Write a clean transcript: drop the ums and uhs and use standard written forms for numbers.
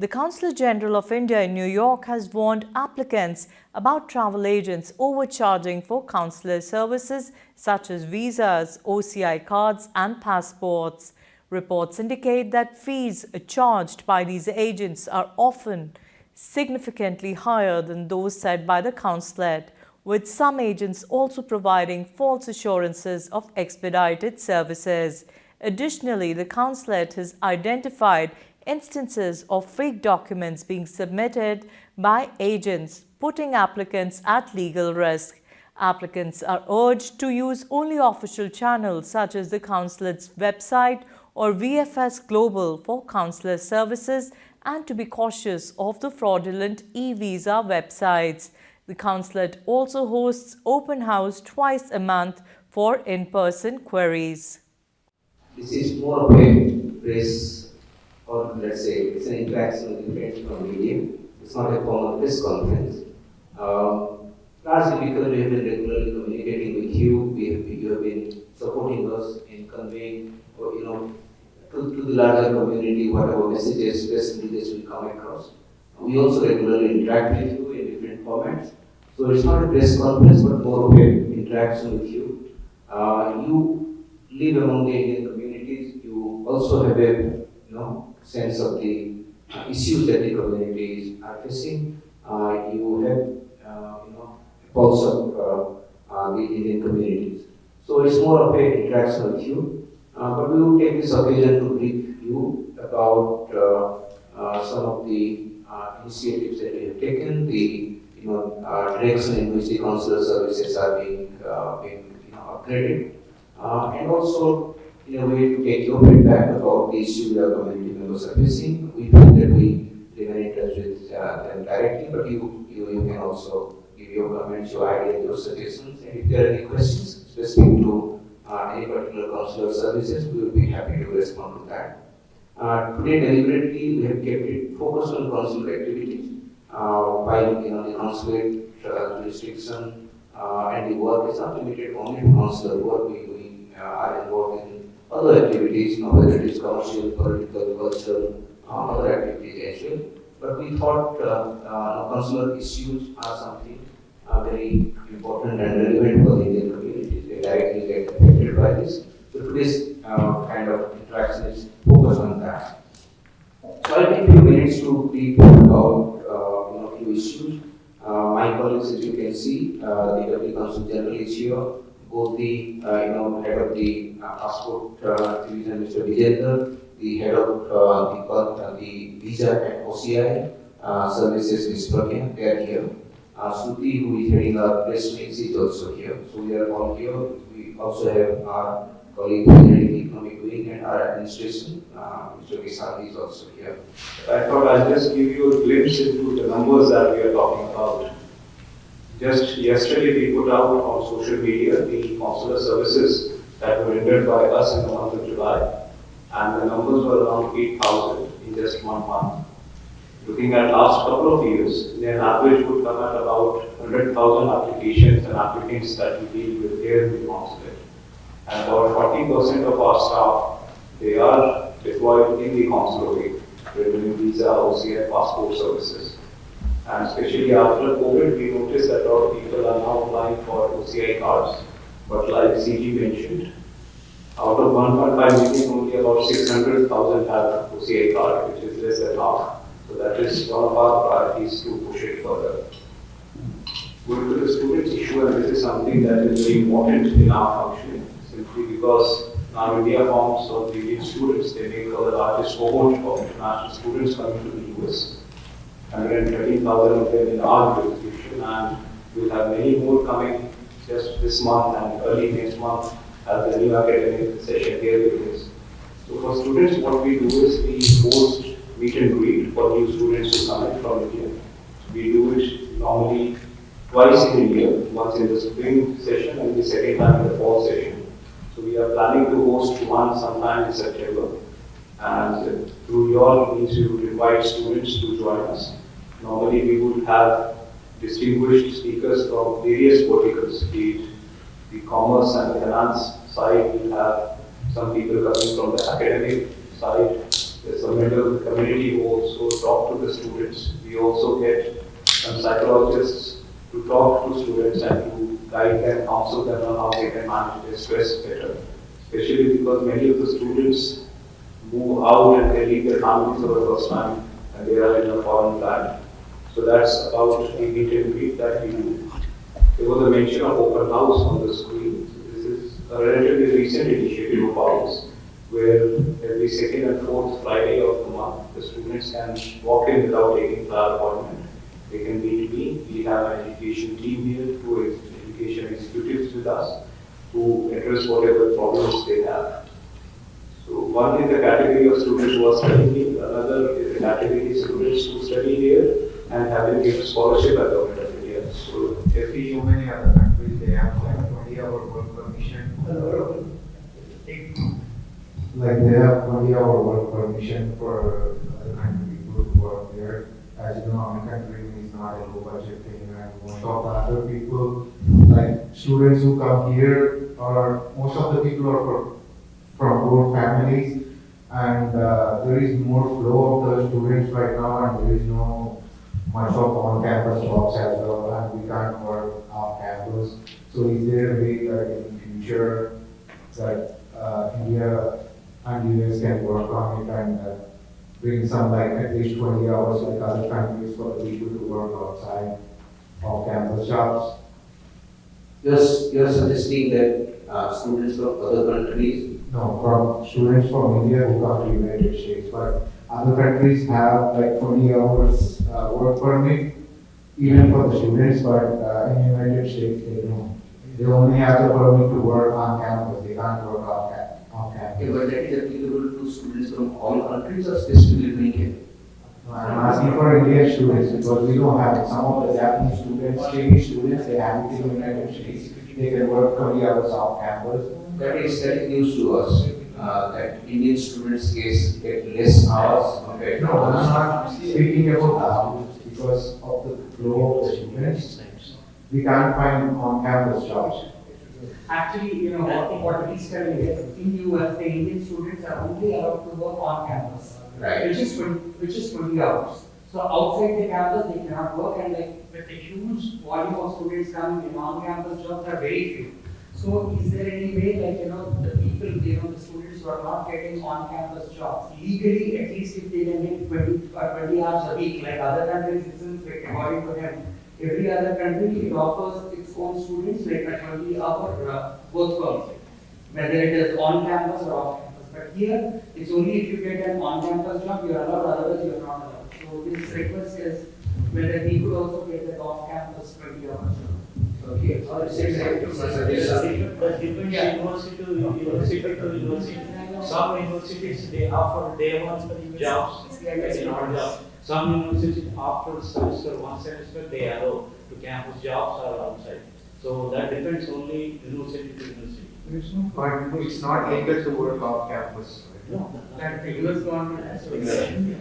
The Consulate General of India in New York has warned applicants about travel agents overcharging for consular services such as visas, OCI cards and passports. Reports indicate that fees charged by these agents are often significantly higher than those set by the consulate, with some agents also providing false assurances of expedited services. Additionally, the consulate has identified instances of fake documents being submitted by agents, putting applicants at legal risk. Applicants are urged to use only official channels such as the consulate's website or VFS Global for consular services and to be cautious of the fraudulent e-visa websites. The consulate also hosts open house twice a month for in-person queries. This is more of a press, or let's say it's an interaction with the friends from media. It's not a formal press conference. Largely because we have been regularly communicating with you, you have been supporting us in conveying, to the larger community whatever messages, press releases will come across. We also regularly interact with you in different formats. So it's not a press conference, but more of an interaction with you. You live among the Indian communities. You also have a sense of the issues that the communities are facing. You have a pulse of the Indian communities. So it's more of an interaction with you. But we will take this occasion to brief you about some of the initiatives that we have taken, the direction in which the consular services are being upgraded, and also in a way to take your feedback about the issues our community members are facing. We feel that we remain in touch with them directly, but you can also give your comments, your ideas, your suggestions, and if there are any questions specific to any particular consular services, we will be happy to respond to that. Today, deliberately, we have kept it focused on consular activities. While the consulate jurisdiction and the work is not limited only to consular work, we are involved in other activities, whether it is commercial, political, cultural, other activities as well. But we thought consular issues are something very important and relevant for the Indian communities. They directly get affected by this. So today's kind of interaction is focused on that. So I'll take a few minutes to brief about few issues. My colleagues, as you can see, the Deputy Consul General is here. Both the head of the passport division, Mr. Vijender, the head of the visa and OCI services, Ms. Pragya, they are here. Shruti, who is heading our press wings, is also here. So we are all here. We also have our colleague who is heading the economic wing and our administration, Mr. Kisani is also here. I thought I'll just give you a glimpse into the numbers that we are talking about. Just yesterday we put out on social media the consular services that were rendered by us in the month of July, and the numbers were around 8,000 in just 1 month. Looking at last couple of years, an average would come at about 100,000 applications and applicants that we deal with here in the consulate. And about 40% of our staff, they are deployed in the consulate, renewing visa, OCI, passport services. And especially after COVID, we noticed that a lot of people are now applying for OCI cards. But like CG mentioned, out of 1.5 million, only about 600,000 have OCI card, which is less than half. So that is one of our priorities to push it further. Going to the students issue, and this is something that is very important in our functioning, simply because now India forms of the Indian students, they make the largest cohort of international students coming to the US. 113,000 of them in our jurisdiction, and we'll have many more coming just this month and early next month as the new academic session here begins. So for students, what we do is we host meet and greet for new students who come in from India. We do it normally twice in a year, once in the spring session and the second time in the fall session. So we are planning to host one sometime in September. And through your means, we would invite students to join us. Normally, we would have distinguished speakers from various verticals, be it the commerce and finance side. We have some people coming from the academic side, There's a member of the community who also talk to the students. We also get some psychologists to talk to students and to guide them, counsel them on how they can manage their stress better. Especially because many of the students move out and they leave their families for the first time and they are in a foreign land. So that's about the meet and greet that we do. There was a mention of open house on the screen. So this is a relatively recent initiative of ours, where every second and fourth Friday of the month, the students can walk in without taking prior appointment. They can meet me. We have an education team here who is education executives with us who address whatever problems they have. So one is the category of students who are studying here, another is the category of students who study here and have been given scholarship by the government of India. So every So many other countries, they have like 20-hour work permission. Like they have 20-hour work permission for other country people to work there. As you know, our country is not a low budget thing, and most of the other people, like students who come here, or most of the people are from poor families, and there is more flow of the students right now, and there is no much of on-campus jobs as well, and we can't work off-campus. So is there a way that in the future that India and US can work on it and bring some like at least 20 hours like other countries for the people to work outside off-campus jobs? You're suggesting that students from other countries. No, from students from India who come to United States, but other countries have like 20 hours work permit, even for the students, but in United States they don't. They only have the permit to work on campus, they can't work off campus. Okay, but that is applicable to students from all countries or specifically to India? I'm asking for Indian students because we don't have it. Some of the Japanese students, Chinese students, they have it in the United States. They can work 20 hours off campus. That is news to us. That Indian students get less hours compared to No, I'm others. not speaking about hours because of the flow of the students. We can't find on-campus jobs. Actually, you know, what he's telling is, in US, the Indian students are only allowed to work on campus. Right. Which is 20 hours. So outside the campus, they cannot work, and like with the huge volume of students coming in, on-campus jobs are very few. So is there any way, like, you know, the people, you know, the students who are not getting on-campus jobs, legally, at least if they can get 20 hours a week, like other countries, it's like according to them, every other country, it offers its own students like a 20-hour work permit, whether it is on campus or off campus. But here, it's only if you get an on-campus job, you are allowed, otherwise you are not allowed. So this request is whether we could also get that off-campus 20-hour job. Okay. Or it's exactly But different university to university. Some universities they offer day one jobs, like not jobs. Some universities after one semester they allow to campus jobs or outside. So that depends only university to university. But it's not legal to work off campus. No. That the US government has to.